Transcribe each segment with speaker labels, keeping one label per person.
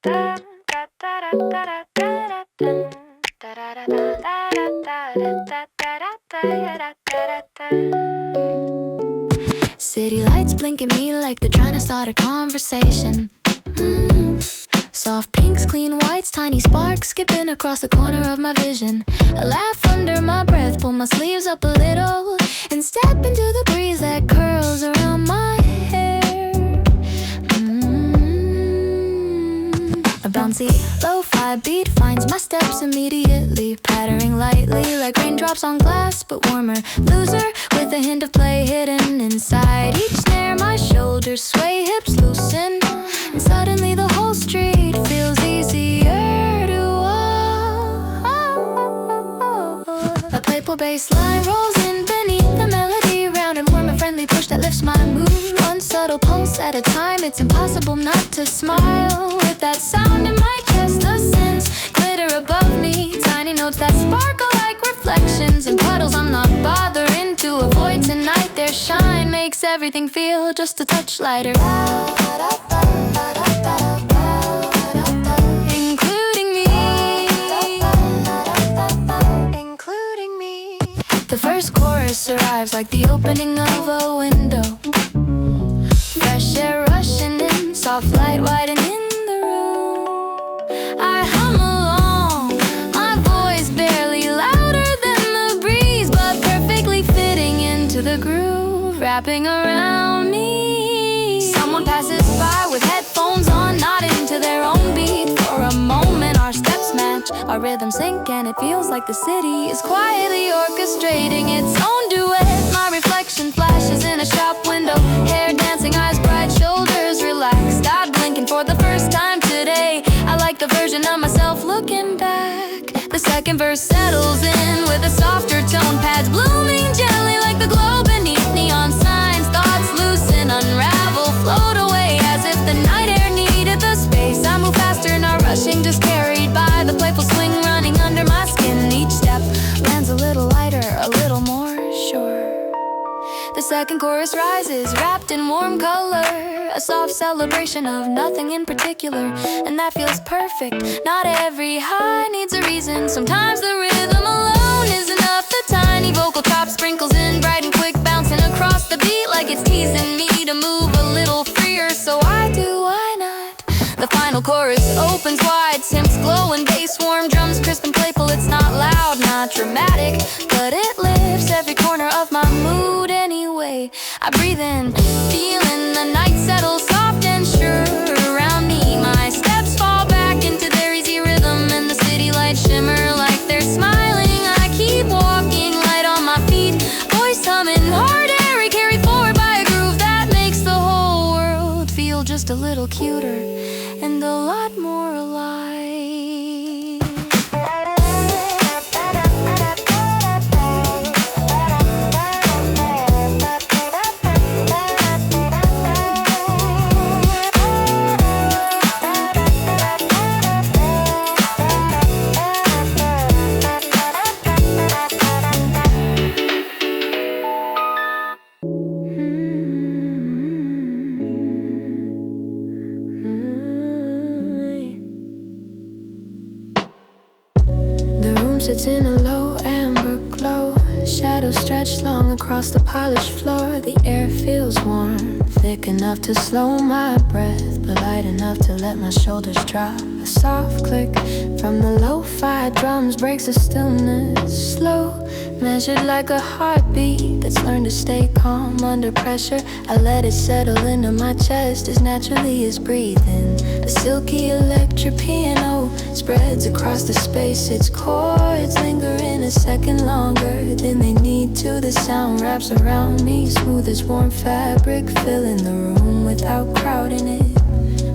Speaker 1: City lights blink at me like they're trying to start a conversation. Soft pinks, clean whites, tiny sparks skipping across the corner of my vision. I laugh under my breath, pull my sleeves up a little, and step into the breeze that curls around my hair. A bouncy lo-fi beat finds my steps immediately, pattering lightly like raindrops on glass, but warmer. Loser with a hint of play hidden inside each snare. My shoulders sway, hips loosen, and suddenly the whole street feels easier to walk. A playful bass line rolls in beneath the melody, round and warm, a friendly push that lifts my mood. One subtle pulse at a time, it's impossible not to smile. With that sound in my chest, the scents glitter above me, tiny notes that sparkle like reflections and puddles I'm not bothering to avoid tonight. Their shine makes everything feel just a touch lighter, including me. The first chorus arrives like the opening of a window, fresh air rushing in, soft light widening the room. I hum along, my voice barely louder than the breeze, but perfectly fitting into the groove, wrapping around me. Someone passes by with headphones on, nodding to their own beat. For a moment our steps match, our rhythms sync, and it feels like the city is quietly orchestrating its own duet. My reflection flashes in a shop window, hair dancing, eyes bright, shoulders relaxed. I'm blinking for the first time today. I like the version of myself looking back. The second verse settles in with a softer tone, pads blooming gently like the glow beneath neon signs. Thoughts loosen, unravel, float away as if the night air needed the space. I move faster, not rushing, just carried by the playful swing running under my skin. Each step lands a little lighter, a little more sure. The second chorus rises, wrapped in warm color, a soft celebration of nothing in particular, and that feels perfect. Not every high needs a reason, sometimes the rhythm alone is enough. The tiny vocal chop sprinkles in, bright and quick, bouncing across the beat like it's teasing me to move a little freer. So I do, why not? The final chorus opens wide, synths glowing, bass warm, drums crisp and playful. It's not loud, not dramatic, but it lifts every corner of my mood anyway. I breathe in, feeling the night settle soft and sure around me. My steps fall back into their easy rhythm, and the city lights shimmer like they're smiling. I keep walking, light on my feet, voice humming, heart airy, carried forward by a groove that makes the whole world feel just a little cuter and a lot more alive. Sits in a low amber glow, shadows stretch long across the polished floor. The air feels warm, thick enough to slow my breath, but light enough to let my shoulders drop. A soft click from the lo-fi drums breaks the stillness, slow, measured like a heartbeat that's learned to stay calm under pressure. I let it settle into my chest as naturally as breathing. A silky electric piano spreads across the space. Its chords lingering a second longer than they need to. The sound wraps around me, smooth as warm fabric, filling the room without crowding it.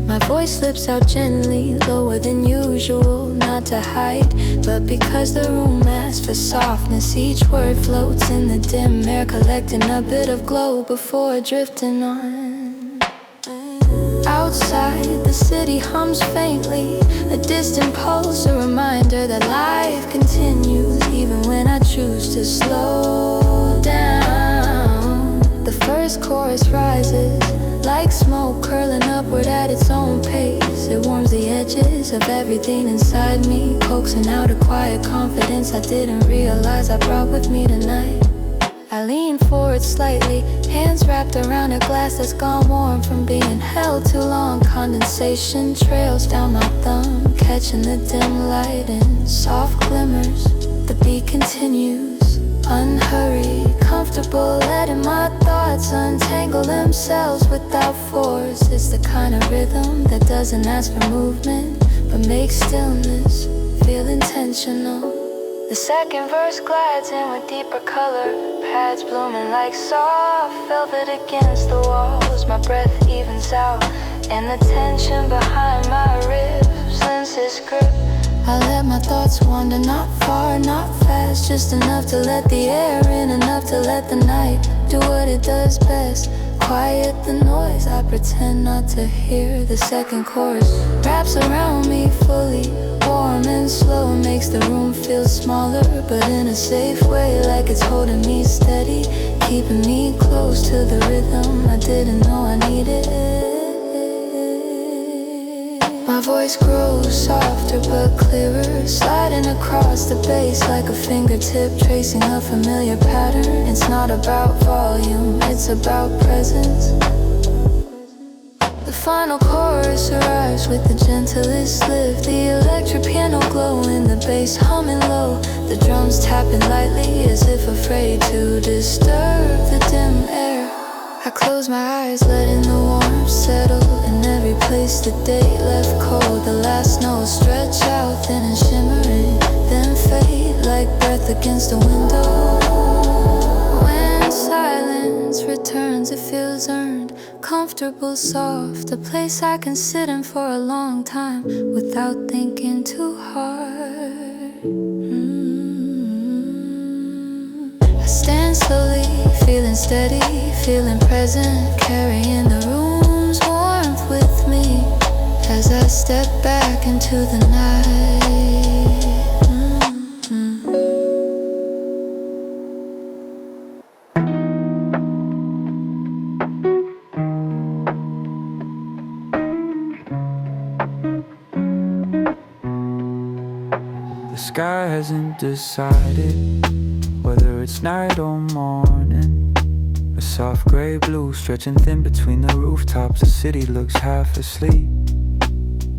Speaker 1: My voice slips out gently, lower than usual, not to hide, but because the room asks for softness. Each word floats in the dim air, collecting a bit of glow before drifting on. Outside, the city hums faintly, a distant pulse, a reminder that life continues even when I choose to slow down. The first chorus rises like smoke curling upward at its own pace. It warms the edge images of everything inside me, coaxing out a quiet confidence I didn't realize I brought with me tonight. I lean forward slightly, hands wrapped around a glass that's gone warm from being held too long. Condensation trails down my thumb, catching the dim light in soft glimmers. The beat continues, unhurried, comfortable, letting my thoughts untangle themselves without force. It's the kind of rhythm that doesn't ask for movement, but makes stillness feel intentional. The second verse glides in with deeper color, pads blooming like soft velvet against the walls. My breath evens out, and the tension behind my ribs lends its grip. I let my thoughts wander, not far, not fast, just enough to let the air in, enough to let the night do what it does best. Quiet the noise I pretend not to hear. The second chorus wraps around me fully, warm and slow, makes the room feel smaller, but in a safe way, like it's holding me steady, keeping me close to the rhythm I didn't know I needed. My voice grows softer but clearer, sliding across the bass like a fingertip, tracing a familiar pattern. It's not about volume, it's about presence. The final chorus arrives with the gentlest lift, the electric piano glowing, the bass humming low, the drums tapping lightly as if afraid to disturb the dim air. I close my eyes, letting the warmth settle in every place the day left cold. The last notes stretch out thin and shimmering, then fade like breath against a window. When silence returns, it feels earned, comfortable, soft, a place I can sit in for a long time without thinking too hard. I stand slowly, feeling steady, feeling present, carrying the room's warmth with me as I step back into the night.
Speaker 2: The sky hasn't decided whether it's night or morning. A soft gray blue stretching thin between the rooftops. The city looks half asleep.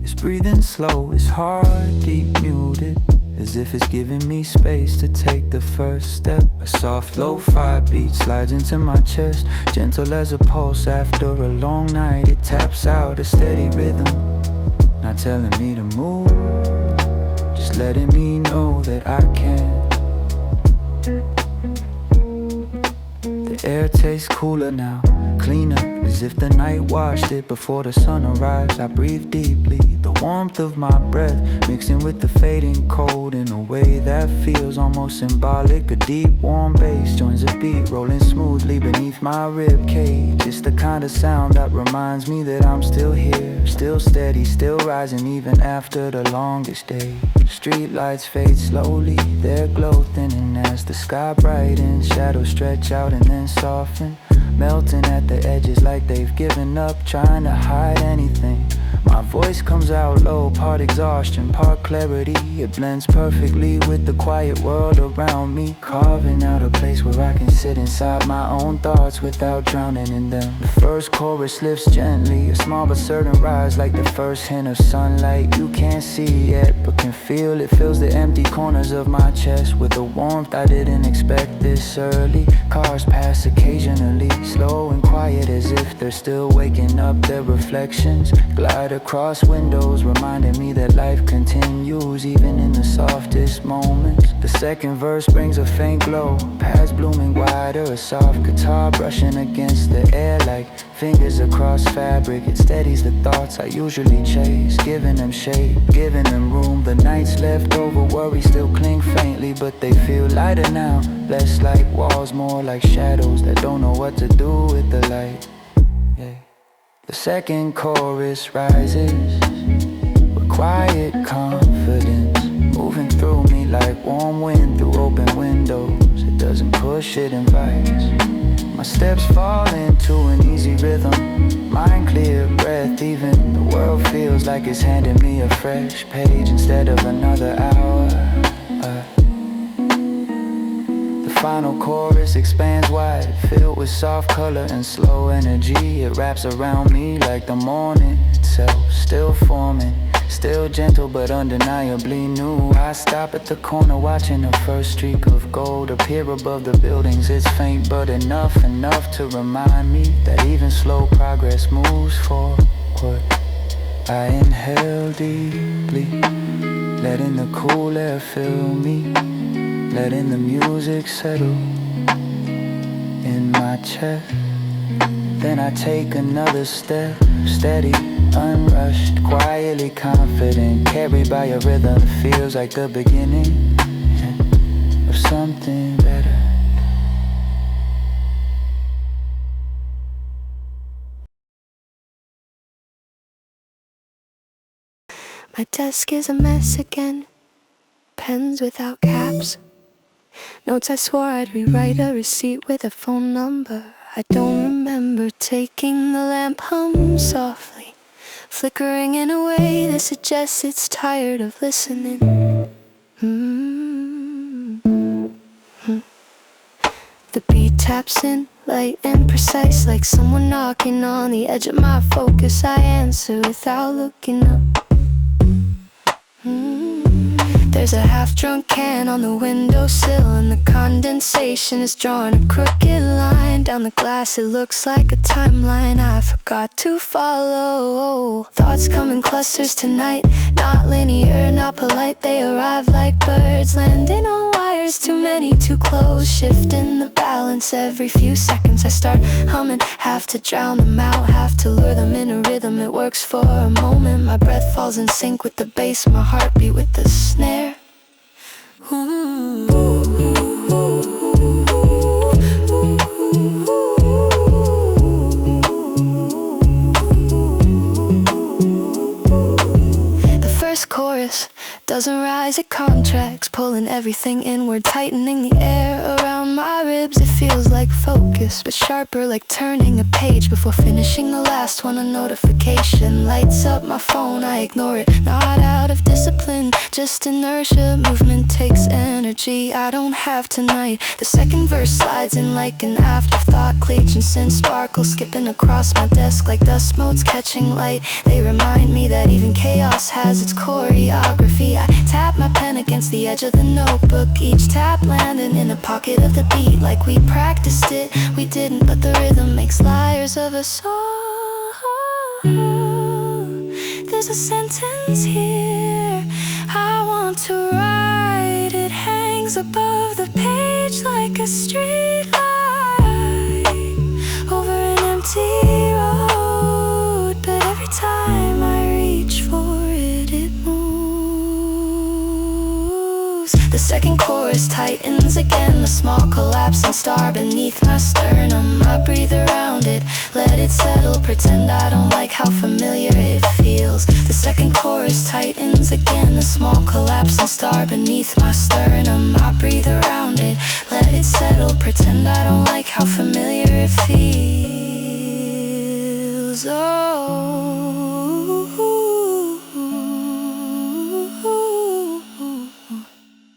Speaker 2: It's breathing slow, its heart deep muted, as if it's giving me space to take the first step. A soft lo-fi beat slides into my chest, gentle as a pulse after a long night. It taps out a steady rhythm, not telling me to move, just letting me know that I can. The air tastes cooler now, cleaner, as if the night washed it before the sun arrives. I breathe deeply, the warmth of my breath mixing with the fading cold in a way that feels almost symbolic. A deep warm bass joins the beat, rolling smoothly beneath my rib cage. It's the kind of sound that reminds me that I'm still here, still steady, still rising even after the longest day. Street lights fade slowly, their glow thinning as the sky brightens. Shadows stretch out and then soften, melting at the edges like they've given up, trying to hide anything. My voice comes out low, part exhaustion, part clarity. It blends perfectly with the quiet world around me, carving out a place where I can sit inside my own thoughts without drowning in them. The first chorus lifts gently, a small but certain rise like the first hint of sunlight. You can't see yet, but can feel it. Fills the empty corners of my chest with a warmth I didn't expect this early. Cars pass occasionally, slow and quiet, as if they're still waking up. Their reflections glide across windows, reminding me that life continues even in the softest moments. The second verse brings a faint glow, paths blooming wider, a soft guitar brushing against the air like fingers across fabric. It steadies the thoughts I usually chase, giving them shape, giving them room. The nights left over worry still cling faintly, but they feel lighter now, less like walls, more like shadows that don't know what to do with the light. Yeah. The second chorus rises with quiet confidence, moving through me like warm wind through open windows. It doesn't push, it invites. My steps fall into an easy rhythm, mind clear breath. Even the world feels like it's handing me a fresh page instead of another hour. The final chorus expands wide, filled with soft color and slow energy. It wraps around me like the morning itself, still forming, still gentle but undeniably new. I stop at the corner watching the first streak of gold appear above the buildings. It's faint but enough to remind me that even slow progress moves forward. I inhale deeply, letting the cool air fill me, letting the music settle in my chest. Then I take another step, steady, unrushed, quietly confident, carried by a rhythm. Feels like the beginning of something better.
Speaker 1: My desk is a mess again, pens without caps, notes I swore I'd rewrite, a receipt with a phone number I don't remember. Taking the lamp hum softly, flickering in a way that suggests it's tired of listening. The beat taps in, light and precise, like someone knocking on the edge of my focus. I answer without looking up. There's a half-drunk can on the windowsill, and the condensation is drawing a crooked line down the glass. It looks like a timeline I forgot to follow. Thoughts come in clusters tonight, not linear, not polite. They arrive like birds landing on wires, too many, too close, shifting the balance. Every few seconds I start humming, have to drown them out, have to lure them in a rhythm. It works for a moment, my breath falls in sync with the bass, my heartbeat with the snare. The first chorus doesn't rise, it contracts, pulling everything inward, tightening the air around my ribs. It feels like focus, but sharper, like turning a page. Before finishing the last one, a notification lights up my phone. I ignore it, not out of discipline, just inertia. Movement takes energy I don't have tonight. The second verse slides in like an afterthought, cleats and scent sparkles skipping across my desk like dust motes catching light. They remind me that even chaos has its choreography. I tap my pen against the edge of the notebook, each tap landing in a pocket of the beat, like we practiced it. We didn't, but the rhythm makes liars of us all. There's a sentence here I want to write. It hangs above the page like a street light over an empty road, but every time I reach for it, it moves. The second chorus tightens again, a small collapsing star beneath my sternum. I breathe around it, let it settle, pretend I don't like how familiar it feels. The second chorus tightens again, a small collapsing star beneath my sternum. I breathe around it, let it settle, pretend I don't like how familiar it feels.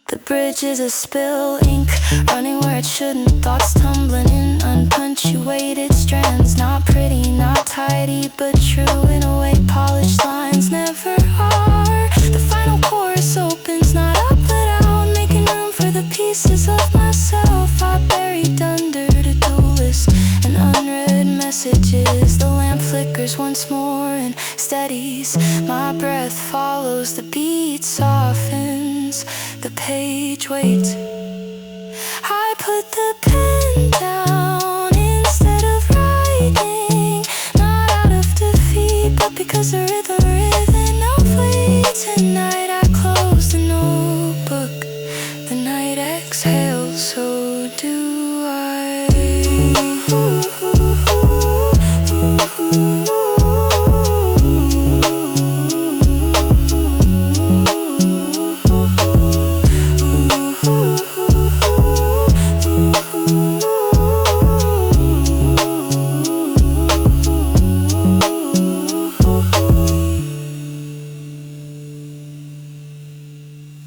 Speaker 1: The bridge is a spill, ink running where it shouldn't, thoughts tumbling in unpunctuated strands. Not pretty, not tidy, but true in a way polished lines never are. The final chorus opens, not up but out, making room for the pieces of myself I buried under to-do lists and unread messages. The lamp flickers once more and steadies. My breath follows the beat, softens. The page waits. I put the pen down instead of writing, not out of defeat, but because the rhythm now fleets. Tonight I close the notebook, the night exhales, so do I.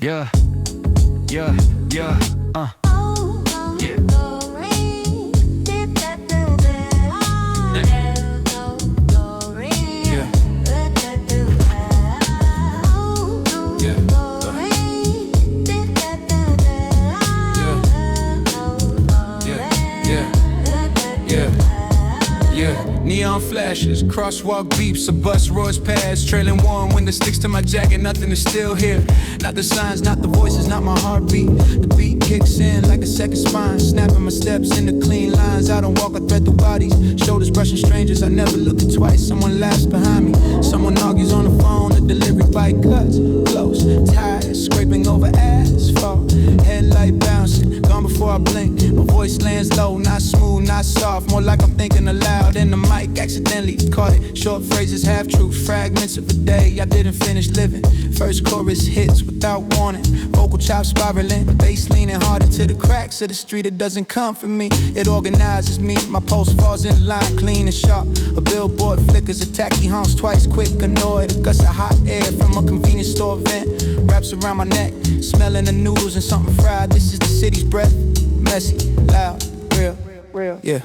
Speaker 2: Yeah, yeah, yeah, yeah.
Speaker 3: Neon flashes, crosswalk beeps, a bus roars past, trailing one when it sticks to my jacket, nothing is still here. Not the signs, not the voices, not my heartbeat. The beat kicks in like a second spine, snapping my steps into clean lines. I don't walk, I thread through bodies, shoulders brushing strangers. I never looked at twice, someone laughs behind me. Someone argues on the phone, the delivery bike cuts close. Tires scraping over asphalt, headlight bouncing, gone before I blink. My voice lands low, not smooth, not soft, more like I'm thinking aloud. And the mic accidentally caught it. Short phrases, half truths, fragments of a day I didn't finish living. First chorus hits without warning, vocal chops spiraling, bass leaning hard into the cracks of the street. It doesn't come from me, it organizes me. My pulse falls in line, clean and sharp. A billboard flickers, a tacky honks twice quick, annoyed. A gust of hot air from a convenience store vent wraps around my neck, smelling the noodles and something fried. This is the city's breath, messy, loud, real, yeah.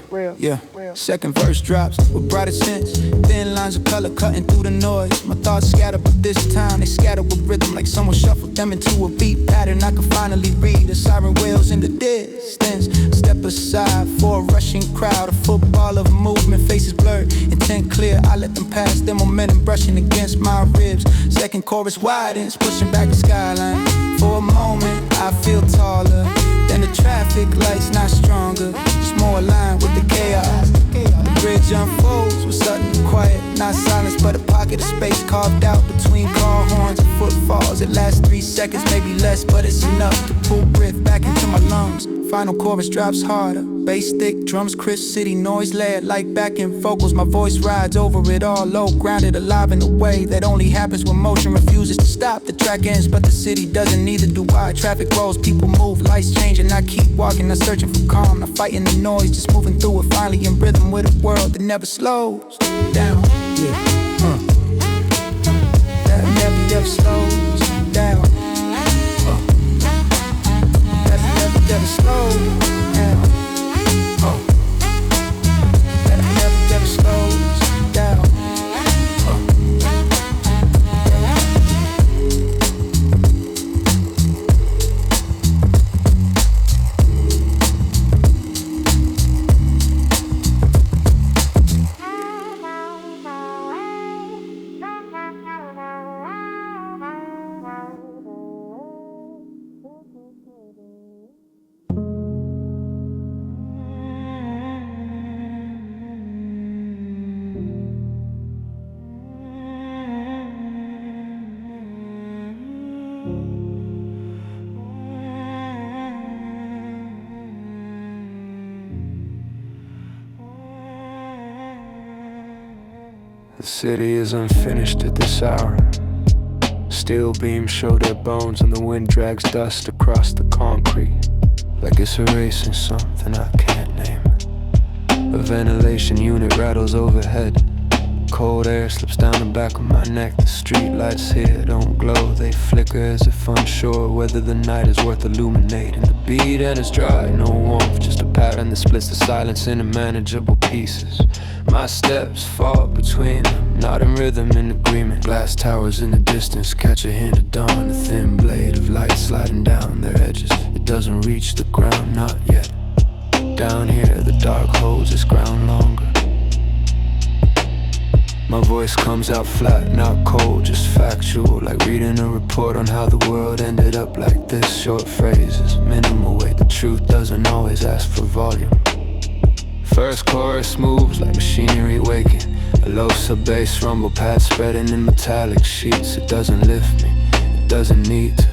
Speaker 3: Second verse drops with brighter sense, thin lines of color cutting through the noise. My thoughts scatter, but this time they scatter with rhythm, like someone shuffled them into a beat pattern. I can finally read the siren wails in the distance. Step aside for a rushing crowd, a football of movement, faces blurred, intent clear. I let them pass, their momentum brushing against my ribs. Second chorus widens, pushing back the skyline. For a moment, I feel taller, then the traffic lights not stronger, just more aligned with the chaos. The bridge unfolds with sudden quiet, not silence, but a pocket of space carved out between car horns and footfalls. It lasts 3 seconds, maybe less, but it's enough to pull breath back into my lungs. Final chorus drops harder, bass thick, drums crisp, city noise layered like backing vocals. My voice rides over it all, low, grounded, alive in a way that only happens when motion refuses to stop. The track ends, but the city doesn't, neither do I. Traffic rolls, people move, lights change, and I keep walking, not searching for calm, not fighting the noise, just moving through it, finally in rhythm with a world that never slows down. That never slows down. Never slow down. That never slows down.
Speaker 4: The city is unfinished at this hour. Steel beams show their bones and the wind drags dust across the concrete, like it's erasing something I can't name. A ventilation unit rattles overhead. Cold air slips down the back of my neck. The street lights here don't glow, they flicker as if unsure whether the night is worth illuminating. The beat and it's dry, no warmth, just a pattern that splits the silence into manageable pieces. My steps fall between them, not in rhythm, in agreement. Glass towers in the distance catch a hint of dawn, a thin blade of light sliding down their edges. It doesn't reach the ground, not yet. Down here the dark holds its ground longer. My voice comes out flat, not cold, just factual, like reading a report on how the world ended up like this. Short phrases, minimal weight, the truth doesn't always ask for volume. First chorus moves like machinery waking, a low sub-bass rumble pad spreading in metallic sheets. It doesn't lift me, it doesn't need to,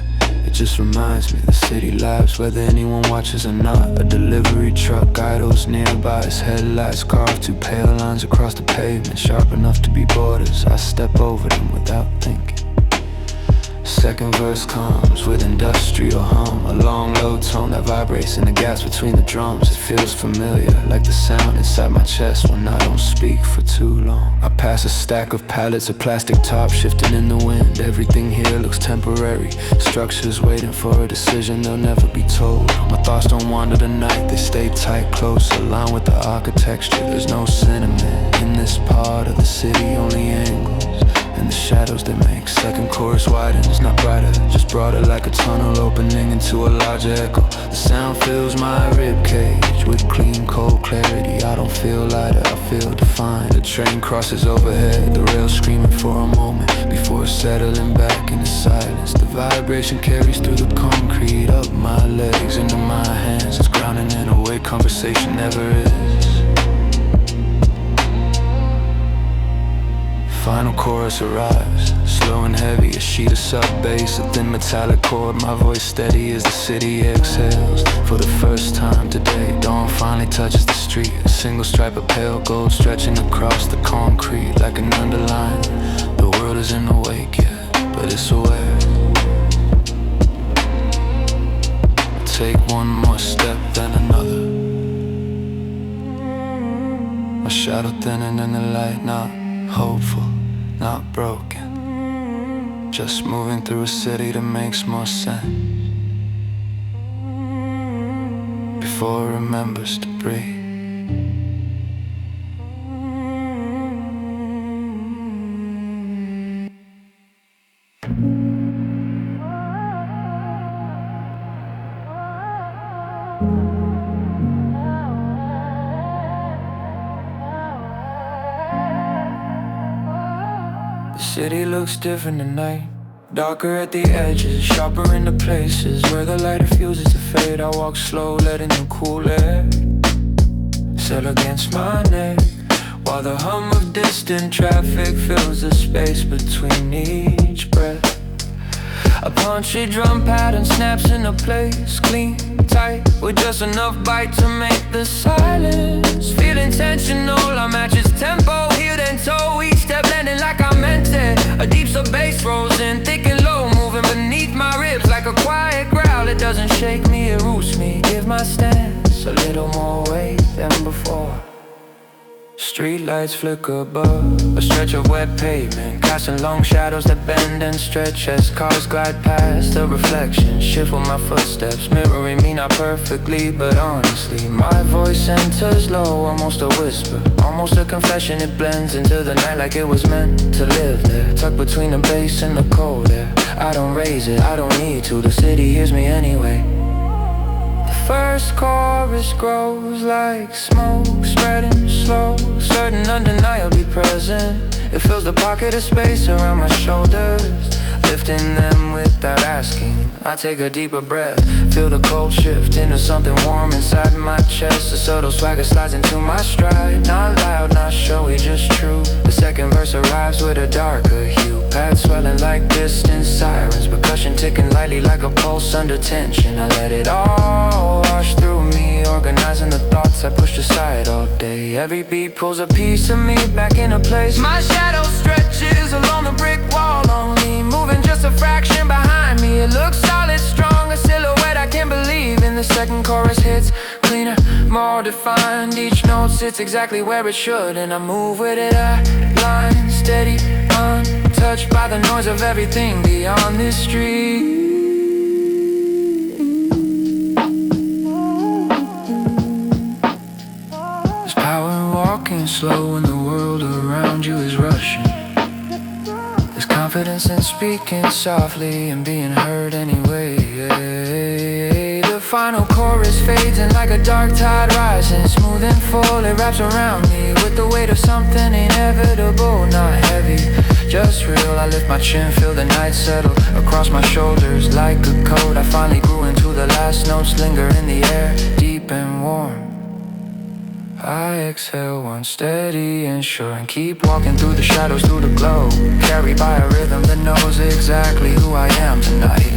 Speaker 4: it just reminds me the city lives whether anyone watches or not. A delivery truck idles nearby, its headlights carved two pale lines across the pavement, sharp enough to be borders. I step over them without thinking. Second verse comes with industrial hum, a long low tone that vibrates in the gaps between the drums. It feels familiar, like the sound inside my chest when I don't speak for too long. I pass a stack of pallets of plastic top shifting in the wind. Every Everything here looks temporary. Structures waiting for a decision they'll never be told. My thoughts don't wander the night, they stay tight, close, aligned with the architecture. There's no sentiment in this part of the city, only angles and the shadows they make. Second chorus widens, not brighter, just broader, like a tunnel opening into a larger echo. The sound fills my ribcage with clean, cold clarity. I don't feel lighter, I feel defined. The train crosses overhead, the rails screaming for a moment before settling back into silence. The vibration carries through the concrete, up my legs, into my hands. It's grounding in a way conversation never is. Final chorus arrives, slow and heavy, a sheet of sub-bass, a thin metallic chord. My voice steady as the city exhales. For the first time today, dawn finally touches the street. A single stripe of pale gold stretching across the concrete like an underline. The world isn't awake yet, but it's aware. I take one more step, then another. My shadow thinning in the light, not hopeful, not broken, just moving through a city that makes more sense before it remembers to breathe. The city looks different tonight, darker at the edges, sharper in the places where the light refuses to fade. I walk slow, letting the cool air settle against my neck, while the hum of distant traffic fills the space between each breath. A punchy drum pattern snaps into place, clean, tight, with just enough bite to make the silence feel intentional. I match its tempo, heel and toe, each step landing like I meant it. A deep sub bass rolls in, thick and low, moving beneath my ribs like a quiet growl. It doesn't shake me, it roots me, give my stance a little more weight than before. Street lights flicker above a stretch of wet pavement, casting long shadows that bend and stretch as cars glide past. The reflections shift with my footsteps, mirroring me not perfectly but honestly. My voice enters low, almost a whisper, almost a confession. It blends into the night like it was meant to live there, tucked between the bass and the cold air. I don't raise it, I don't need to, the city hears me anyway. First chorus grows like smoke, spreading slow, certain undeniably present. It fills the pocket of space around my shoulders, lifting them without asking. I take a deeper breath, feel the cold shift into something warm inside my chest. A subtle swagger slides into my stride, not loud, not showy, just true. The second verse arrives with a darker hue, pads swelling like distant sirens, percussion ticking lightly like a pulse under tension. I let it all wash through me, organizing the thoughts I pushed aside all day. Every beat pulls a piece of me back into place. My shadow stretches along the brick wall, only moving just a fraction behind me. It looks solid, strong, a silhouette I can't believe in. The second chorus hits cleaner, more defined. Each note sits exactly where it should, and I move with it. I line steady, untouched by the noise of everything beyond this street. There's power in walking slow when the world around you is rushing. There's confidence in speaking softly and being heard anyway. The final chorus fades in like a dark tide rising, smooth and full, it wraps around me with the weight of something inevitable, not heavy, just real. I lift my chin, feel the night settle across my shoulders like a coat. I finally grew into the last notes, linger in the air, deep and warm. I exhale one steady and sure, and keep walking through the shadows, through the glow, carried by a rhythm that knows exactly who I am tonight.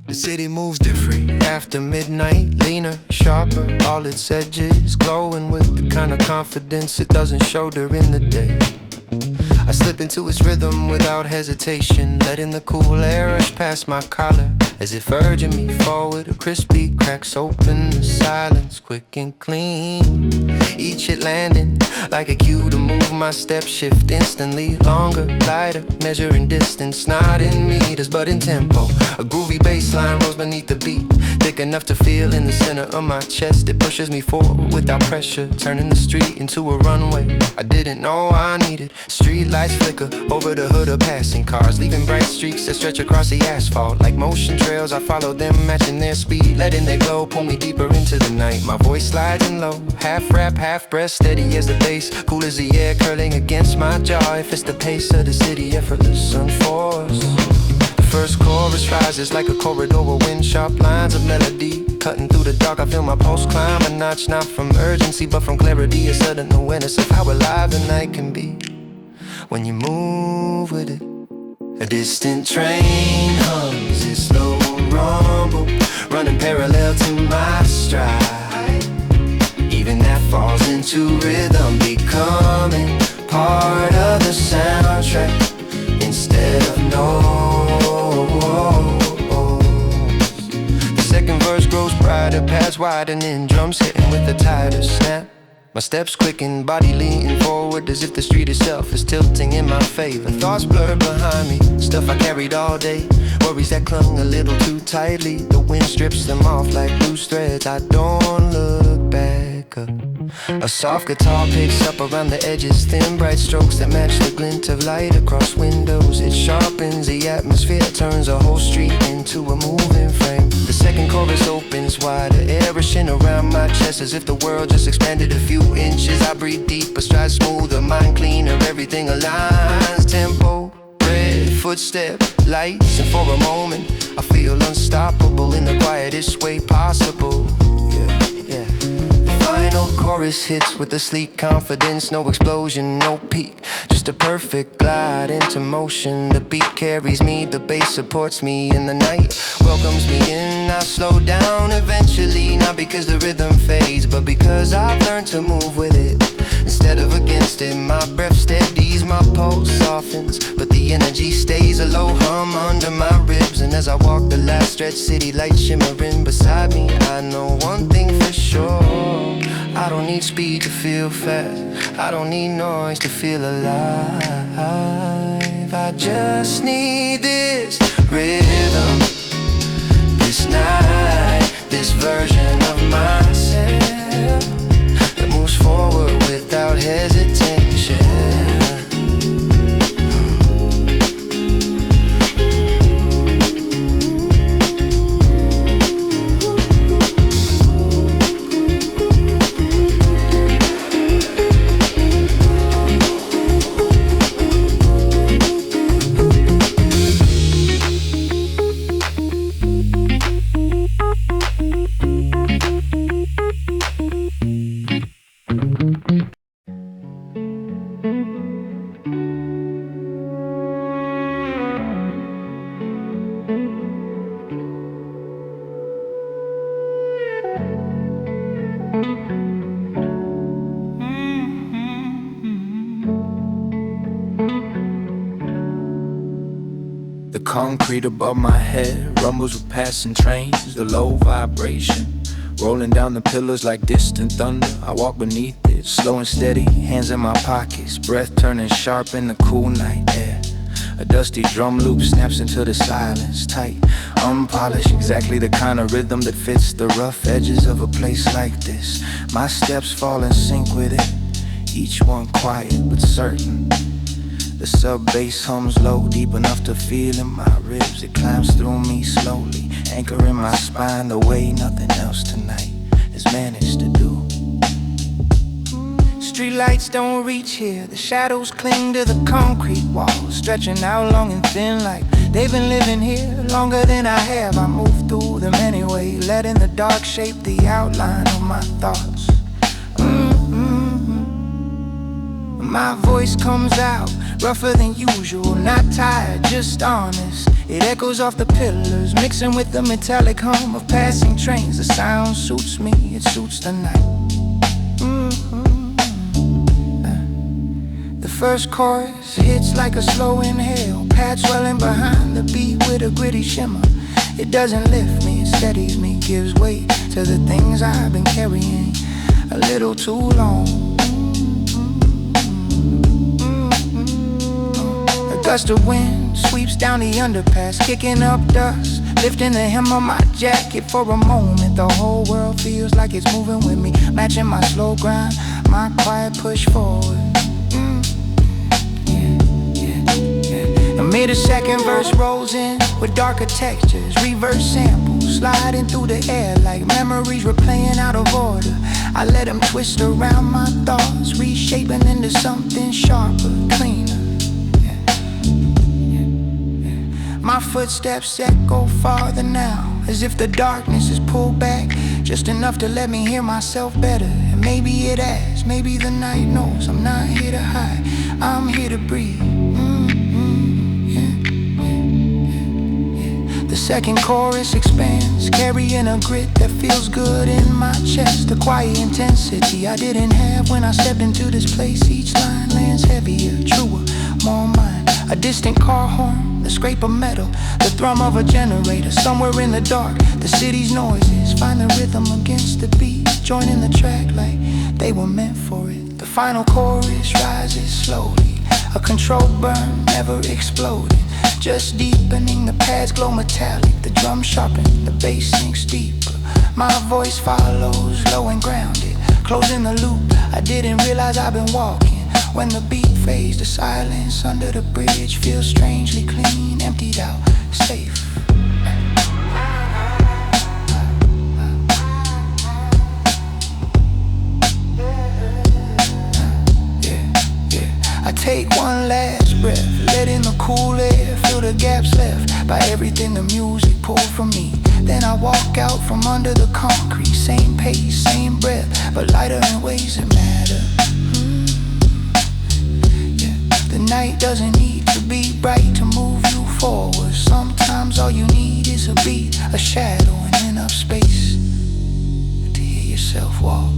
Speaker 5: The city moves different after midnight, leaner, sharper, all its edges glowing with the kind of confidence it doesn't show during the day. I slip into its rhythm without hesitation, letting the cool air rush past my collar, as if urging me forward. A crispy cracks open the silence, quick and clean. Each hit landing like a cue to move my step, shift instantly. Longer, lighter, measuring distance, not in meters but in tempo. A groovy bass line rose beneath the beat, thick enough to feel in the center of my chest. It pushes me forward without pressure, turning the street into a runway I didn't know I needed. Street lights flicker over the hood of passing cars, leaving bright streaks that stretch across the asphalt. Like motion trails, I follow them, matching their speed, letting their glow pull me deeper into the night. My voice slides in low, half rap, half breath, steady as the bass, cool as the air curling against my jaw. If it's the pace of the city, effortless, unforced. The first chorus rises like a corridor with wind sharp lines of melody, cutting through the dark. I feel my pulse climb a notch, not from urgency but from clarity, a sudden awareness of how alive the night can be when you move with it. A distant train hums its slow rumble, running parallel to my stride. Even that falls into rhythm, becoming part of the soundtrack instead of notes. The second verse grows brighter, paths widening, drums hitting with a tighter snap. My steps quicken, body leaning forward as if the street itself is tilting in my favor. Thoughts blur behind me, stuff I carried all day, worries that clung a little too tightly. The wind strips them off like loose threads. I don't look back up. A soft guitar picks up around the edges, thin bright strokes that match the glint of light across windows. It sharpens the atmosphere, turns a whole street into a moving frame. The second chorus opens wider, air rushing around my chest as if the world just expanded a few inches. I breathe deeper, stride smoother, mind cleaner, everything aligns. Tempo, red, footstep, lights, and for a moment I feel unstoppable in the quietest way possible. Yeah. The final chorus hits with a sleek confidence, no explosion, no peak, just a perfect glide into motion. The beat carries me, the bass supports me, and the night welcomes me in. I slow down eventually, not because the rhythm fades, but because I've learned to move with it instead of against it. My breath steadies, my pulse softens, but the energy stays a low hum under my ribs. And as I walk the last stretch, city lights shimmering beside me, I know one thing for sure: I don't need speed to feel fast, I don't need noise to feel alive. I just need this rhythm, this night, this version of myself that moves forward without hesitation.
Speaker 2: The concrete above my head rumbles with passing trains, the low vibration rolling down the pillars like distant thunder. I walk beneath it, slow and steady, hands in my pockets, breath turning sharp in the cool night air. A dusty drum loop snaps into the silence, tight, unpolished, exactly the kind of rhythm that fits the rough edges of a place like this. My steps fall in sync with it, each one quiet but certain. The sub-bass hums low, deep enough to feel in my ribs. It climbs through me slowly, anchoring my spine the way nothing else tonight has managed to do. Street lights don't reach here, the shadows cling to the concrete walls, stretching out long and thin like they've been living here longer than I have. I move through them anyway, letting the dark shape the outline of my thoughts. My voice comes out rougher than usual, not tired, just honest. It echoes off the pillars, mixing with the metallic hum of passing trains. The sound suits me, it suits the night. The
Speaker 6: first chorus hits like a slow inhale, pad swelling behind the beat with a gritty shimmer. It doesn't lift me, it steadies me, gives weight to the things I've been carrying a little too long. A gust of wind sweeps down the underpass, kicking up dust, lifting the hem of my jacket. For a moment the whole world feels like it's moving with me, matching my slow grind, my quiet push forward. Amid a second verse rolls in with darker textures, reverse samples sliding through the air like memories replaying out of order. I let them twist around my thoughts, reshaping into something sharper, cleaner. My footsteps echo farther now, as if the darkness is pulled back just enough to let me hear myself better. And maybe it has, maybe the night knows I'm not here to hide, I'm here to breathe. The second chorus expands, carrying a grit that feels good in my chest. The quiet intensity I didn't have when I stepped into this place. Each line lands heavier, truer, more mine. A distant car horn, the scrape of metal, the thrum of a generator. Somewhere in the dark, the city's noises find the rhythm against the beat, joining the track like they were meant for it. The final chorus rises slowly, a controlled burn, never exploding, just deepening. The pads glow metallic, the drums sharpen, the bass sinks deeper. My voice follows, low and grounded, closing the loop. I didn't realize I've been walking. When the beat fades, the silence under the bridge feels strangely clean, emptied out, safe. I take one last breath, let in the cool air, fill the gaps left by everything the music pulled from me. Then I walk out from under the concrete, same pace, same breath, but lighter in ways that matter. The night doesn't need to be bright to move you forward. Sometimes all you need is a beat, a shadow, and enough space to hear yourself walk.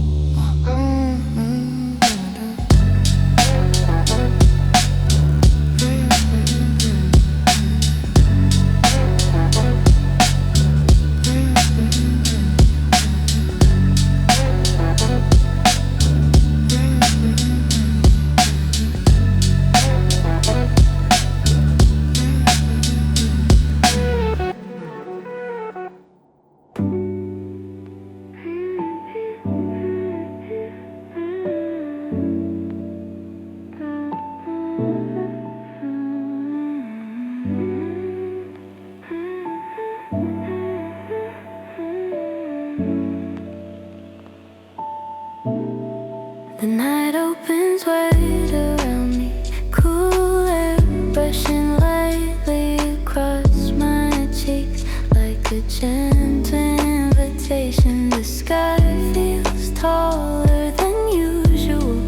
Speaker 1: The night opens wide around me, cool air brushing lightly across my cheeks like a gentle invitation. The sky feels taller than usual,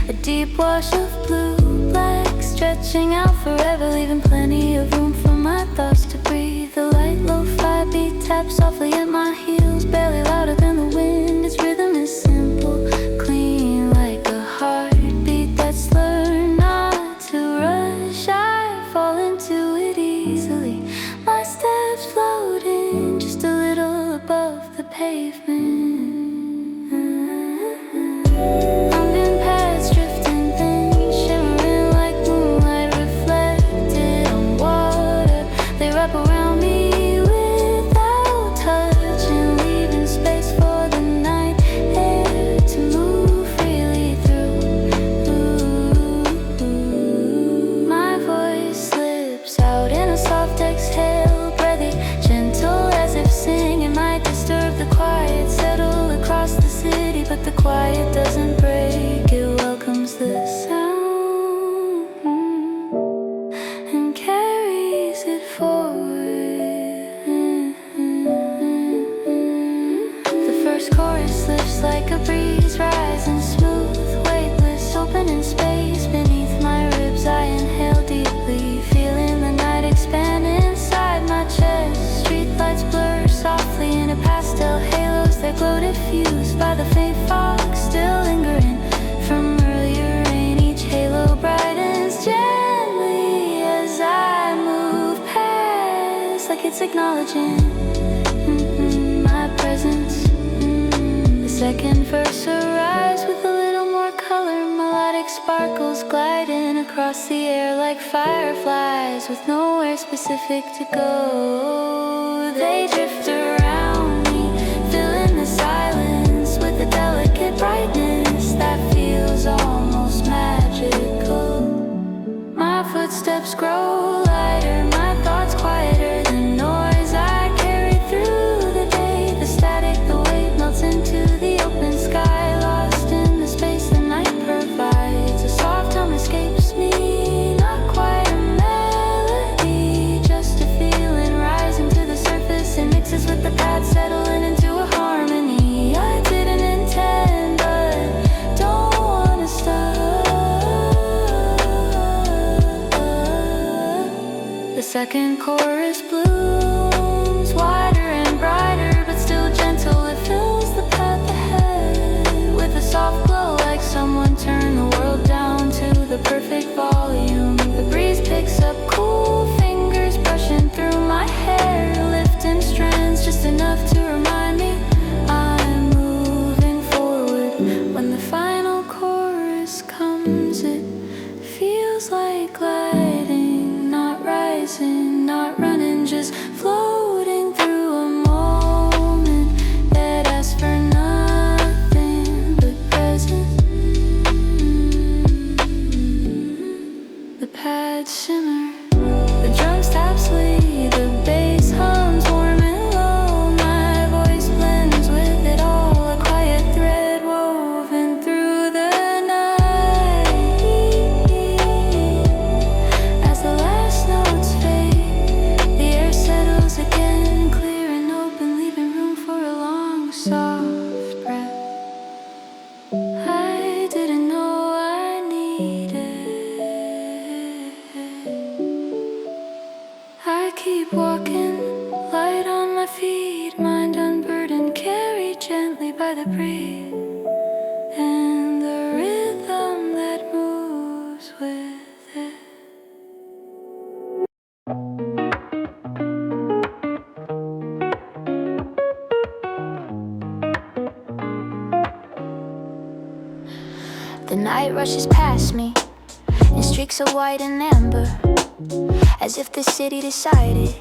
Speaker 1: a deep wash of blue, black, stretching out forever, leaving plenty of room for my thoughts to breathe. The light lo-fi beat taps softly at my heels, barely louder than the wind. Its rhythm is simple, clean, like a heartbeat that's learned not to rush. I fall into it easily, my steps floating just a little above the pavement. Uneven paths drifting thin, shimmering like moonlight reflected on water. They wrap around me without touching, leaving space for the night air to move freely through. My voice slips out in a soft exhale, breathy, gentle as if singing might disturb the quiet. Settle across the city, but the quiet doesn't break. It welcomes the sound and carries it forward. The first chorus lifts like a breeze, rising smooth, weightless, open in space beneath my ribs. I inhale deeply, feeling the night expand inside my chest. Streetlights blur softly into pastel halos that glow diffused by the faint fog still lingering. like it's acknowledging my presence. The second verse arrives with a little more color. Melodic sparkles gliding across the air like fireflies with nowhere specific to go. They drift around me, filling the silence with a delicate brightness that feels almost magical. My footsteps grow lighter, my thoughts quieter. The noise I carry through the day, the static, the weight melts into the open sky. Lost in the space the night provides. A soft hum escapes me, not quite a melody, just a feeling rising to the surface. It mixes with the pad, settling into a harmony. I didn't intend, but don't wanna stop. The second chorus blooms wider and brighter, but still gentle. It fills the path ahead with a soft glow, like someone turned the world down to the perfect volume. The breeze picks up cool fingers brushing through my hair, lifting strands just enough to remind me I'm moving forward. When the final chorus comes, it feels like gliding, not rising, not running, just floating through a moment that asks for nothing but presence. The pads shimmer, the drums tap sweet, the bass hums warm and low. My voice blends with it all, a quiet thread woven through the night. As the last notes fade, the air settles again, clear and open, leaving room for a long, soft breath. I didn't know I needed. I keep walking, light on my feet, mind unburdened, carried gently by the breeze and the rhythm that moves with it. The night rushes past me in streaks of white and amber, as if the city decided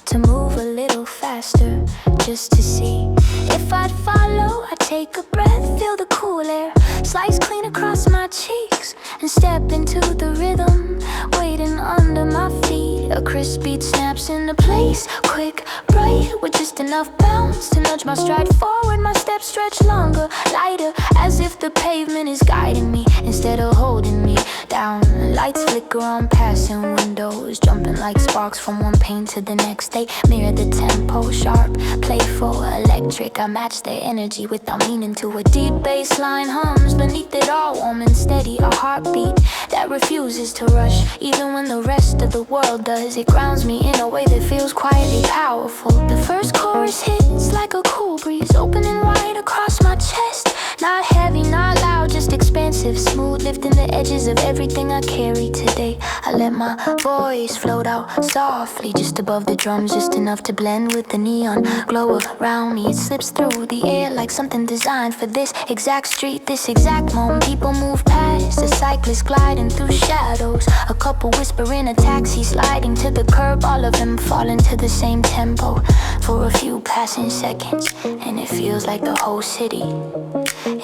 Speaker 1: to move a little faster, just to see if I'd follow. I'd take a breath, feel the cool air slice clean across my cheeks, and step into the rhythm waiting under my feet. A crisp beat snaps into place, quick, bright, with just enough bounce to nudge my stride forward. My steps stretch longer, lighter, as if the pavement is guiding me instead of holding me down. Lights flicker on passing windows, jumping like sparks from one pane to the next. They mirror the tempo, sharp, playful, electric. I match their energy without meaning to. A deep bass line hums beneath it all, warm and steady. A heartbeat that refuses to rush, even when the rest of the world does. It grounds me in a way that feels quietly powerful. The first chorus hits like a cool breeze, opening wide across my chest. Not heavy, not loud, just expansive, smooth, lifting the edges of everything I carry today. I let my voice float out softly, just above the drums, just enough to blend with the neon glow around me. It slips through the air like something designed for this exact street, this exact moment. People move past, a cyclist gliding through shadows, a couple whisper in a taxi sliding to the curb, all of them falling to the same tempo for a few passing seconds, and it feels like the whole city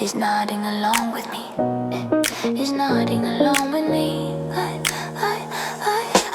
Speaker 1: is nodding along with me, is nodding along with me.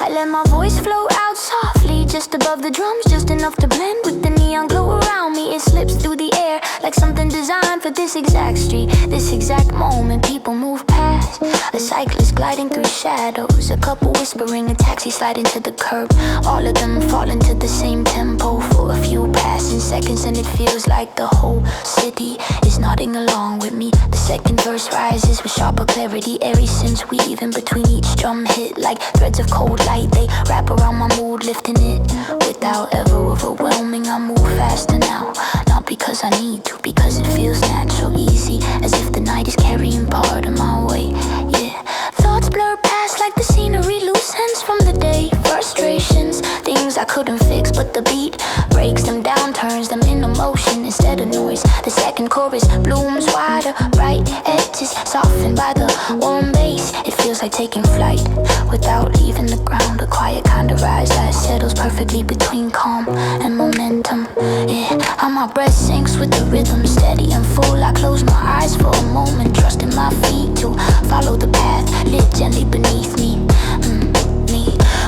Speaker 1: I let my voice flow out softly, just above the drums, just enough to blend with the neon glow around me. It slips through the air like something designed for this exact street, this exact moment. People move past, a cyclist gliding through shadows, a couple whispering, a taxi sliding to the curb, all of them falling to the same tempo for a few passing seconds, and it feels like the whole city is nodding along with me. The second verse rises with sharper clarity, airy sense weaving between each drum hit like threads of cold light. They wrap around my mood, lifting it without ever overwhelming. I move faster now, not because I need to, because it feels natural, easy, as if the night is carrying part of my weight. Yeah, thoughts blur past like the scenery, loose ends from the day, frustrations, things I couldn't fix, but the the beat breaks them down, turns them into motion instead of noise. The second chorus blooms wider, bright edges softened by the warm bass. It feels like taking flight without leaving the ground. A quiet kind of rise that settles perfectly between calm and momentum. Yeah, how my breath sinks with the rhythm, steady and full. I close my eyes for a moment, trusting my feet to follow the path lit gently beneath me.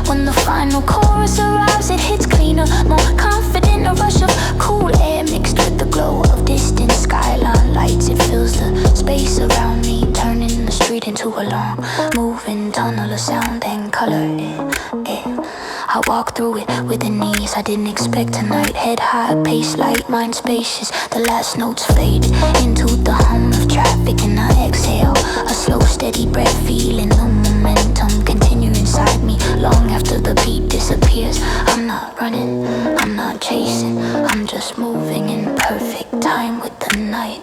Speaker 1: When the final chorus arrives, it hits cleaner, more confident. A rush of cool air mixed with the glow of distant skyline lights. It fills the space around me, turning the street into a long moving tunnel of sound and color. I walk through it with the knees I didn't expect tonight. Head high, pace light, mind spacious. The last notes fade into the hum of traffic, and I exhale a slow, steady breath, feeling the momentum continue inside me long after the beat disappears. I'm not running, I'm not chasing, I'm just moving in perfect time with the night.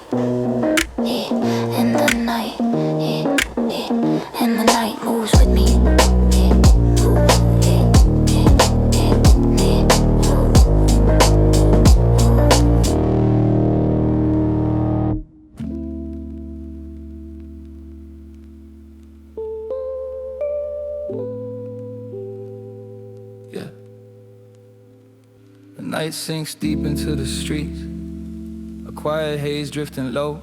Speaker 1: Yeah, and the night, yeah, yeah, and the night moves with me.
Speaker 2: The night sinks deep into the streets, a quiet haze drifting low.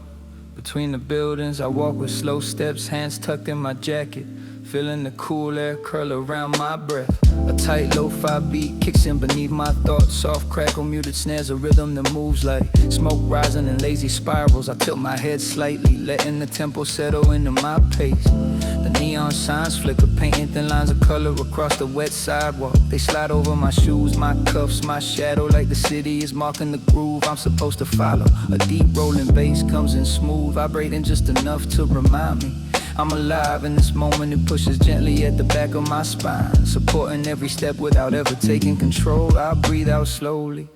Speaker 2: Between the buildings I walk with slow steps, hands tucked in my jacket, feeling the cool air curl around my breath. A tight lo-fi beat kicks in beneath my thoughts, soft crackle, muted snares, a rhythm that moves like smoke rising in lazy spirals. I tilt my head slightly, letting the tempo settle into my pace. The neon signs flicker, painting thin lines of color across the wet sidewalk. They slide over my shoes, my cuffs, my shadow, like the city is marking the groove I'm supposed to follow. A deep rolling bass comes in smooth, vibrating just enough to remind me I'm alive in this moment. It pushes gently at the back of my spine, supporting every step without ever taking control. I breathe out slowly,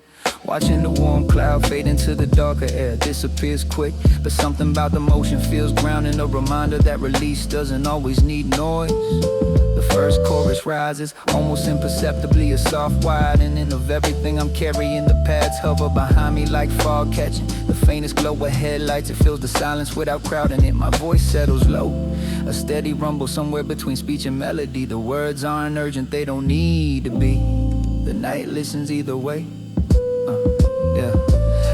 Speaker 2: watching the warm cloud fade into the darker air. Disappears quick, but something about the motion feels grounding, a reminder that release doesn't always need noise. The first chorus rises, almost imperceptibly, a soft widening of everything I'm carrying. The pads hover behind me like fog catching the faintest glow of headlights. It fills the silence without crowding it. My voice settles low, a steady rumble somewhere between speech and melody. The words aren't urgent, they don't need to be. The night listens either way. Yeah.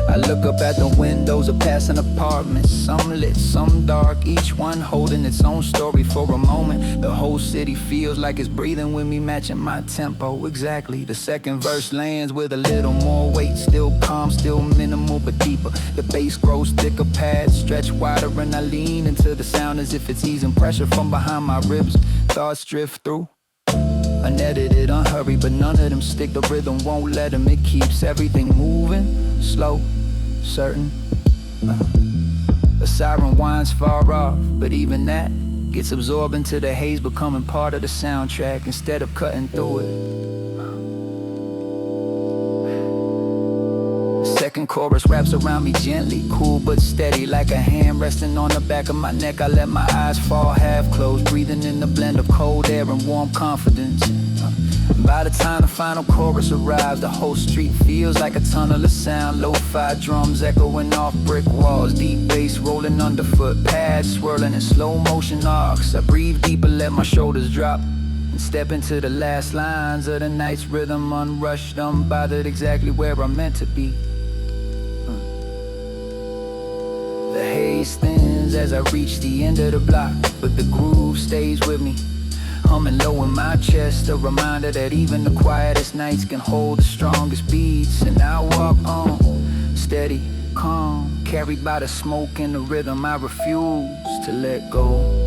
Speaker 2: I look up at the windows of passing apartments, some lit, some dark, each one holding its own story. For a moment, the whole city feels like it's breathing with me, matching my tempo exactly. The second verse lands with a little more weight, still calm, still minimal but deeper. The bass grows thicker, pads stretch wider, and I lean into the sound as if it's easing pressure from behind my ribs. Thoughts drift through, unedited, unhurried, but none of them stick. The rhythm won't let them, it keeps everything moving, slow, certain. The siren winds far off, but even that gets absorbed into the haze, becoming part of the soundtrack instead of cutting through it. Second chorus wraps around me gently, cool but steady, like a hand resting on the back of my neck. I let my eyes fall half closed, breathing in the blend of cold air and warm confidence. By the time the final chorus arrives, the whole street feels like a tunnel of sound. Lo-fi drums echoing off brick walls, deep bass rolling underfoot, pads swirling in slow motion arcs. I breathe deeper, let my shoulders drop, and step into the last lines of the night's rhythm, unrushed, unbothered, exactly where I'm meant to be. The haze thins as I reach the end of the block, but the groove stays with me, humming low in my chest, a reminder that even the quietest nights can hold the strongest beats. And I walk on, steady, calm, carried by the smoke and the rhythm. I refuse to let go.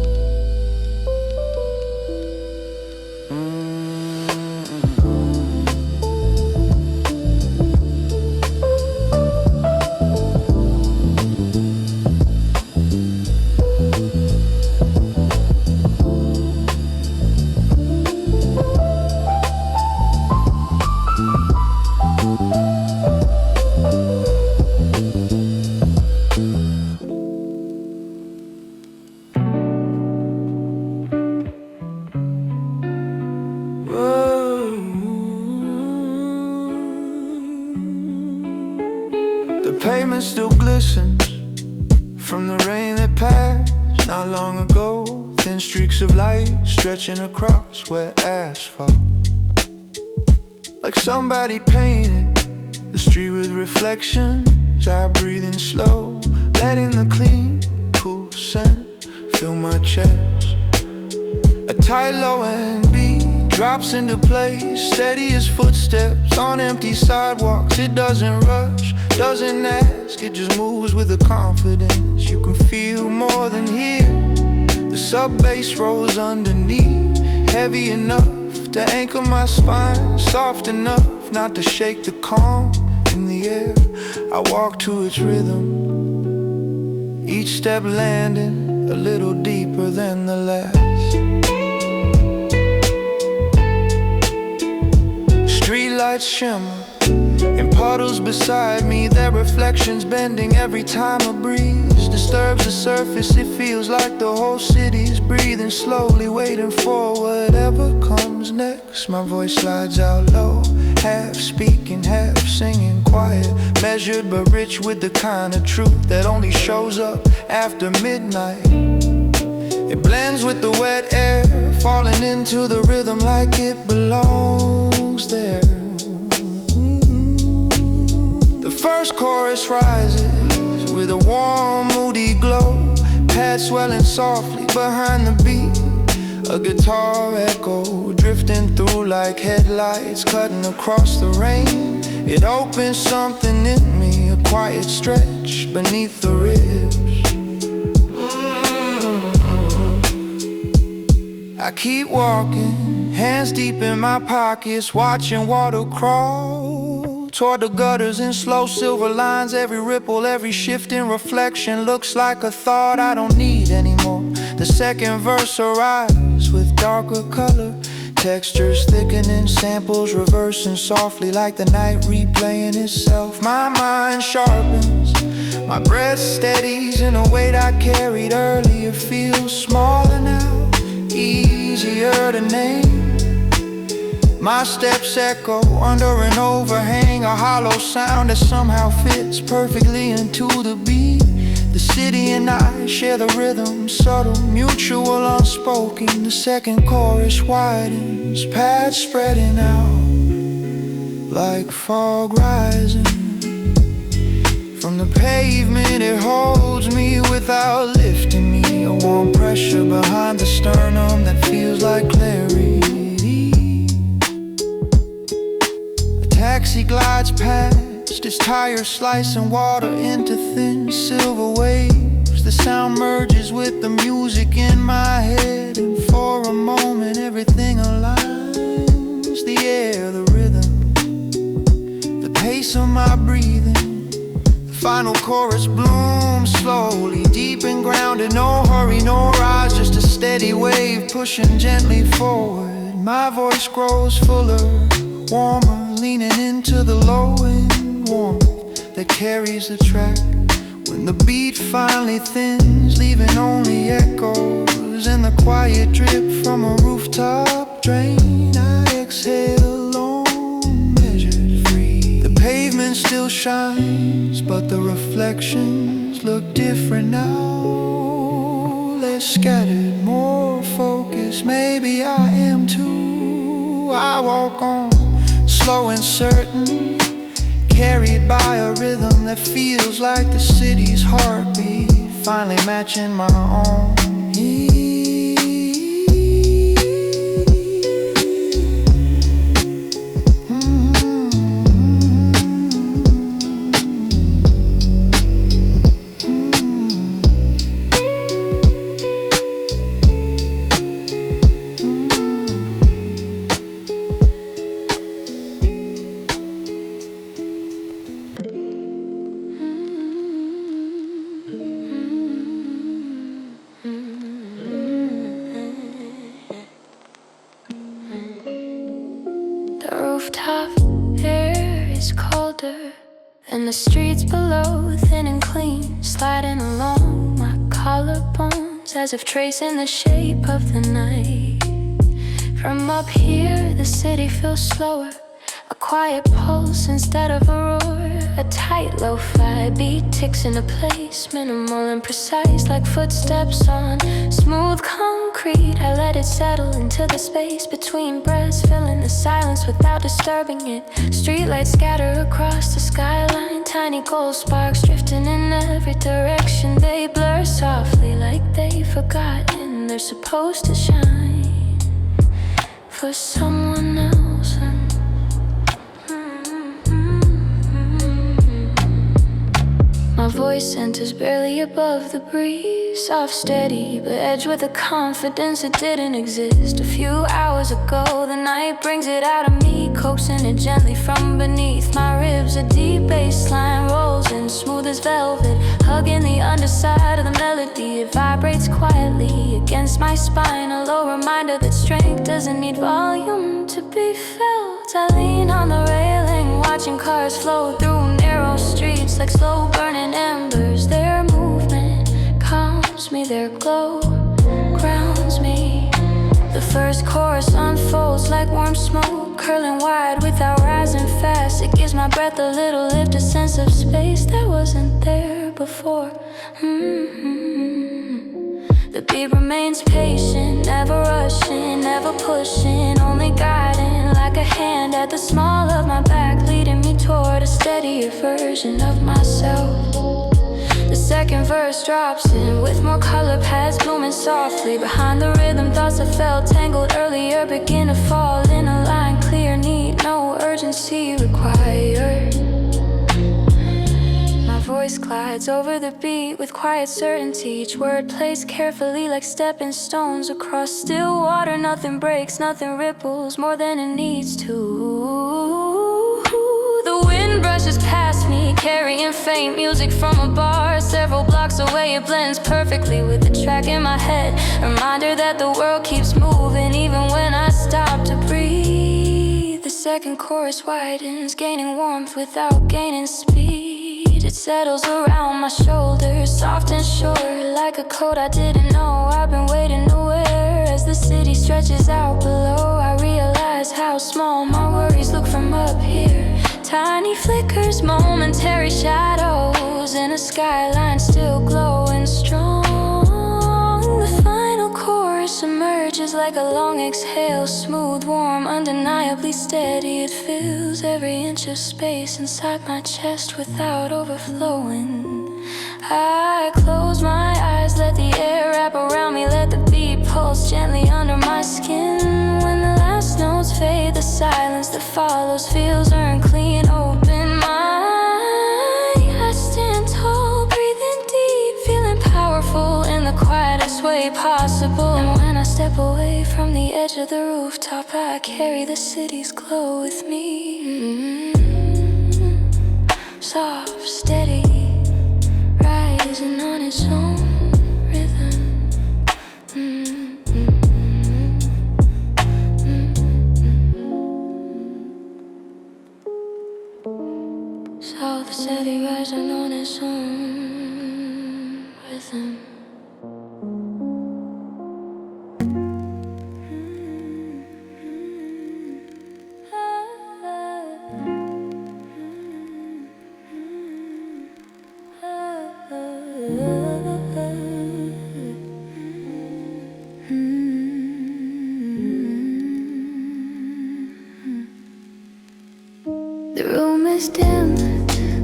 Speaker 2: pavement still glistens from the rain that passed not long ago. Thin streaks of light stretching across wet asphalt, like somebody painted the street with reflections. I breathe in slow, letting the clean, cool scent fill my chest. A tight low end beat drops into place, steady as footsteps on empty sidewalks. It doesn't rush, doesn't ask, it just moves with a confidence you can feel more than hear. The sub-bass rolls underneath, heavy enough to anchor my spine, soft enough not to shake the calm in the air. I walk to its rhythm, each step landing a little deeper than the last. Streetlights shimmer in puddles beside me, their reflections bending every time a breeze disturbs the surface. It feels like the whole city's breathing slowly, waiting for whatever comes next. My voice slides out low, half speaking, half singing, quiet, measured but rich with the kind of truth that only shows up after midnight. It blends with the wet air, falling into the rhythm like it belongs there. The first chorus rises with a warm, moody glow, pad swelling softly behind the beat. A guitar echo drifting through like headlights cutting across the rain. It opens something in me, a quiet stretch beneath the ribs. I keep walking, hands deep in my pockets, watching water crawl toward the gutters in slow silver lines. Every ripple, every shifting reflection looks like a thought I don't need anymore. The second verse arrives with darker color, textures thickening, samples reversing softly like the night replaying itself. My mind sharpens, my breath steadies in a weight I carried earlier feels smaller now, easier to name. My steps echo under an overhang, a hollow sound that somehow fits perfectly into the beat. The city and I share the rhythm, subtle, mutual, unspoken. The second chorus widens, paths spreading out like fog rising. From the pavement it holds me without lifting me, a warm pressure behind the sternum that feels like clarity. A taxi glides past, its tires slicing water into thin silver waves. The sound merges with the music in my head, and for a moment everything aligns. The air, the rhythm, the pace of my breathing. The final chorus blooms slowly, deep and grounded. No hurry, no rise, just a steady wave pushing gently forward. My voice grows fuller, warmer, leaning into the low end warmth that carries the track. When the beat finally thins, leaving only echoes and the quiet drip from a rooftop drain, I exhale long, measured, free. The pavement still shines, but the reflections look different now. Less scattered, more focused, maybe I am too. I walk on, slow and certain, carried by a rhythm that feels like the city's heartbeat, finally matching my own.
Speaker 1: Rooftop air is colder than the streets below, thin and clean, sliding along my collarbones as if tracing the shape of the night. From up here the city feels slower, a quiet pulse instead of a roar. A tight lo-fi beat ticks into place, minimal and precise like footsteps on smooth concrete. I let it settle into the space between breaths, filling the silence without disturbing it. Streetlights scatter across the skyline, tiny gold sparks drifting in every direction. They blur softly like they've forgotten they're supposed to shine for someone else. My voice enters barely above the breeze, soft, steady, but edged with a confidence that didn't exist a few hours ago. The night brings it out of me, coaxing it gently from beneath my ribs. A deep bass line rolls in, smooth as velvet, hugging the underside of the melody. It vibrates quietly against my spine, a low reminder that strength doesn't need volume to be felt. I lean on the railing, watching cars flow through narrow streets like slow burning embers. Their movement calms me, their glow grounds me. The first chorus unfolds like warm smoke, curling wide without rising fast. It gives my breath a little lift, a sense of space that wasn't there before. The beat remains patient, never rushing, never pushing, only guiding like a hand at the small of my back, leading me toward a steadier version of myself. The second verse drops in with more color pads blooming softly. Behind the rhythm, thoughts I felt tangled earlier begin to fall in a line, clear, neat, no urgency required. My voice glides over the beat with quiet certainty, each word placed carefully like stepping stones across still water. Nothing breaks, nothing ripples more than it needs to. The wind brushes past me, carrying faint music from a bar several blocks away. It blends perfectly with the track in my head, reminder that the world keeps moving even when I stop to breathe. The second chorus widens, gaining warmth without gaining speed. It settles around my shoulders, soft and short, like a coat I didn't know I've been waiting to wear. As the city stretches out below, I realize how small my worries look from up here. Tiny flickers, momentary shadows in a skyline still glowing strong. The final chorus emerges like a long exhale, smooth, warm, undeniably steady. It fills every inch of space inside my chest without overflowing. I close my eyes, let the air wrap around me, let the beat pulse gently under my skin. When the last notes fade, the silence that follows feels earned clean. Open my eyes, I stand tall, breathing deep, feeling powerful in the quietest way possible. And when I step away from the edge of the rooftop, I carry the city's glow with me. Soft, steady, rising on its own rhythm. Soft, steady, rising on its own rhythm. The room is dim,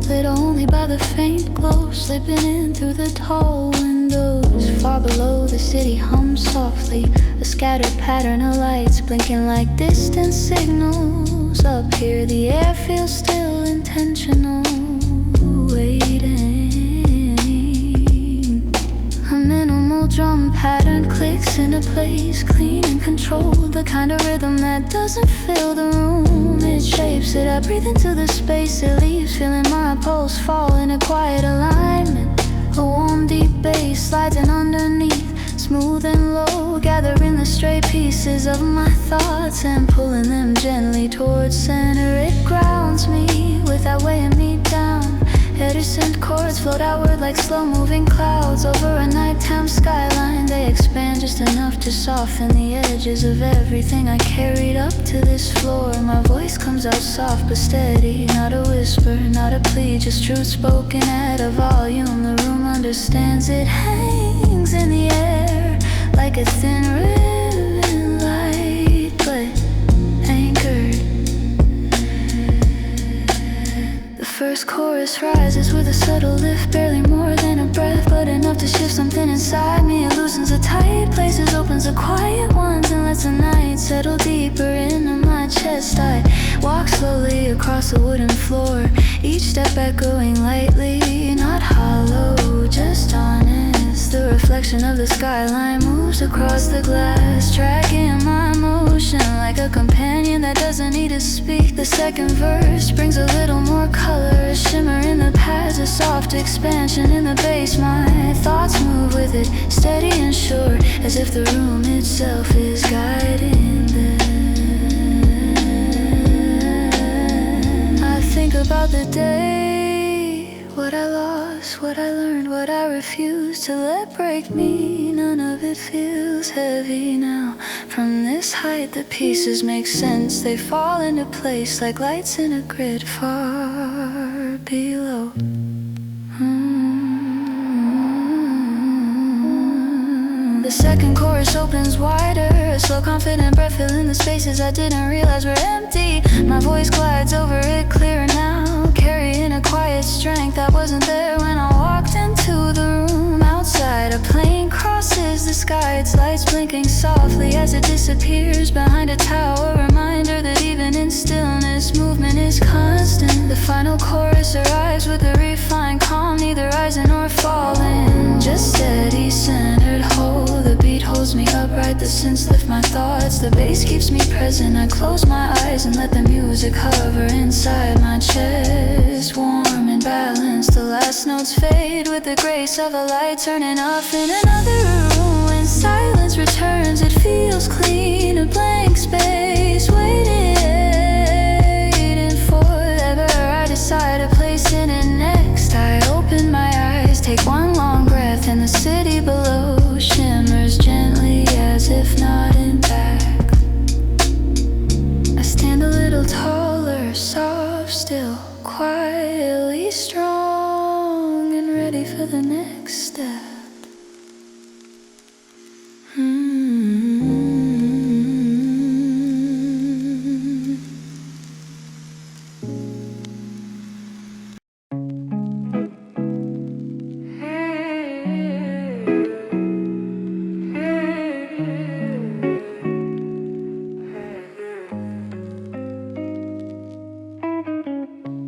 Speaker 1: lit only by the faint glow slipping in through the tall windows. Far below, the city hums softly, a scattered pattern of lights blinking like distant signals. Up here, the air feels still, intentional, waiting. A minimal drum pattern clicks into place, clean and controlled, the kind of rhythm that doesn't fill the room. It shapes it, I breathe into the space it leaves, feeling my pulse fall in a quiet alignment. A warm deep bass slides in underneath, smooth and low, gathering the stray pieces of my thoughts and pulling them gently towards center. It grounds me without weighing me down, Iridescent chords float outward like slow-moving clouds over a nighttime skyline. They expand just enough to soften the edges of everything I carried up to this floor. My voice comes out soft but steady, not a whisper, not a plea, just truth spoken at a volume the room understands. It hangs in the air like a thin ribbon, light but anchored. The first chorus rises with a subtle lift, barely more than a breath, but enough to shift something inside me. It loosens the tight places, opens the quiet ones, and lets the night settle deeper into my chest. I walk slowly across the wooden floor, each step echoing lightly, not hollow, just honest. The reflection of the skyline moves across the glass, tracking my motion like a companion that doesn't need to speak. The second verse brings a little more color, a shimmer in the pads, a soft expansion in the bass. My thoughts move with it, steady and sure, as if the room itself is guiding them. I think about the day, what I lost, what I learned, what I refused to let break me. None of it feels heavy now. From this height the pieces make sense, they fall into place like lights in a grid far below. The second chorus opens wider, a slow confident breath filling the spaces I didn't realize were empty. My voice glides over it clearer now, carrying a quiet strength that wasn't there when I walked into the room. Outside a plane crosses the sky, its lights blinking softly as it disappears behind a tower, reminder that even in stillness movement is constant. The final chorus arrives with a refined calm, neither rising nor falling, just steady, centered, whole. The beat holds me upright, the synths lift my thoughts, the bass keeps me present. I close my eyes and let the music hover inside my chest, warm and balanced. The last notes fade with the grace of a light turning off in another room. When silence returns it feels clean, a blank space waiting for whatever I decide to place in it next. I open my eyes, take one long breath, and the city below shimmers gently as if nodding back. I stand a little taller, soft, still, quietly strong, and ready for the next step.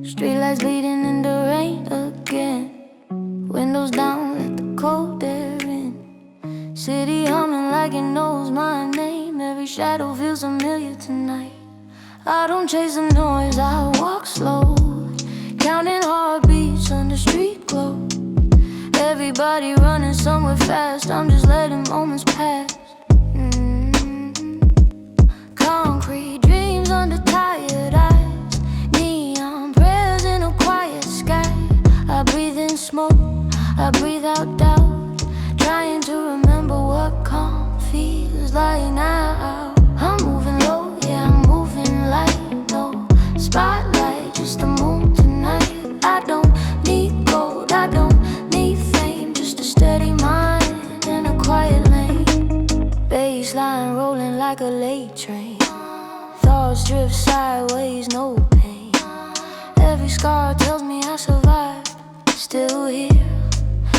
Speaker 1: Streetlights bleeding in the rain again, windows down, let the cold air in. City humming like it knows my name, every shadow feels familiar tonight. I don't chase the noise, I walk slow, counting heartbeats under street glow. Everybody running somewhere fast, I'm just letting moments pass. Concrete dreams under tired eyes, neon prayers in a quiet sky. I breathe in smoke, I breathe out doubt, trying to remember what calm feels like now. I'm moving low, yeah, I'm moving light, no spotlight, just the moon tonight. I don't need gold, I don't need fame, just a steady mind in a quiet lane. Baseline rolling like a late train, thoughts drift sideways, no pain. Every scar tells me I survived, still here,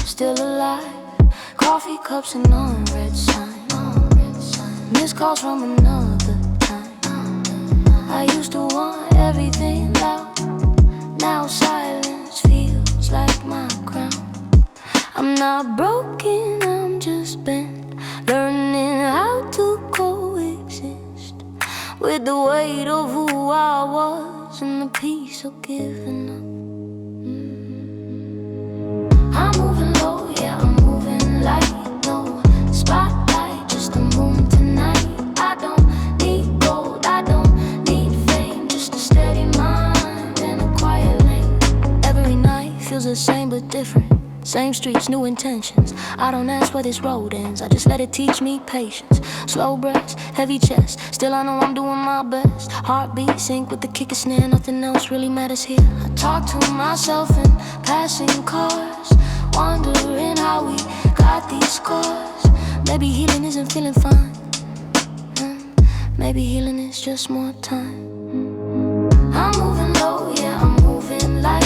Speaker 1: still alive. Coffee cups and unread signs, missed calls from another time. I used to want everything loud, now silence feels like my crown. I'm not broken, I'm just bent, learning how to coexist with the weight of who I was and the peace of giving up. I'm moving low, yeah, I'm moving light, no spotlight, just the moon tonight. I don't need gold, I don't need fame, just a steady mind in a quiet lane. Every night feels the same but different. Same streets, new intentions. I don't ask where this road ends, I just let it teach me patience. Slow breaths, heavy chest, still I know I'm doing my best. Heartbeat sync with the kick and snare, nothing else really matters here. I talk to myself in passing cars, wondering how we got these scars. Maybe healing isn't feeling fine, maybe healing is just more time. I'm moving low, yeah, I'm moving light.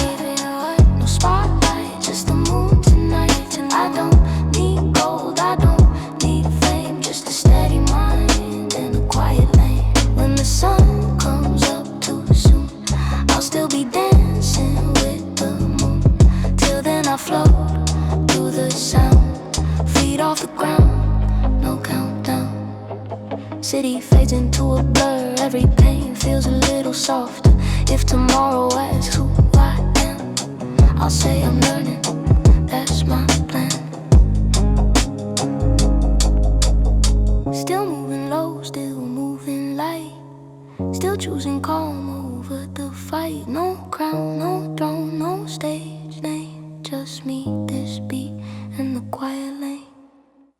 Speaker 1: No spotlight, just the moon tonight. I don't need gold, I don't need fame, just a steady mind in a quiet lane. When the sun comes up too soon, I'll still be dancing with the moon. Till then I float through the sound, feet off the ground, no countdown. City fades into a blur, every pain feels a little softer. If tomorrow asks who I am, I'll say I'm learning, that's my plan. Still moving low, still moving light, still choosing calm over the fight. No crown, no throne, no stage.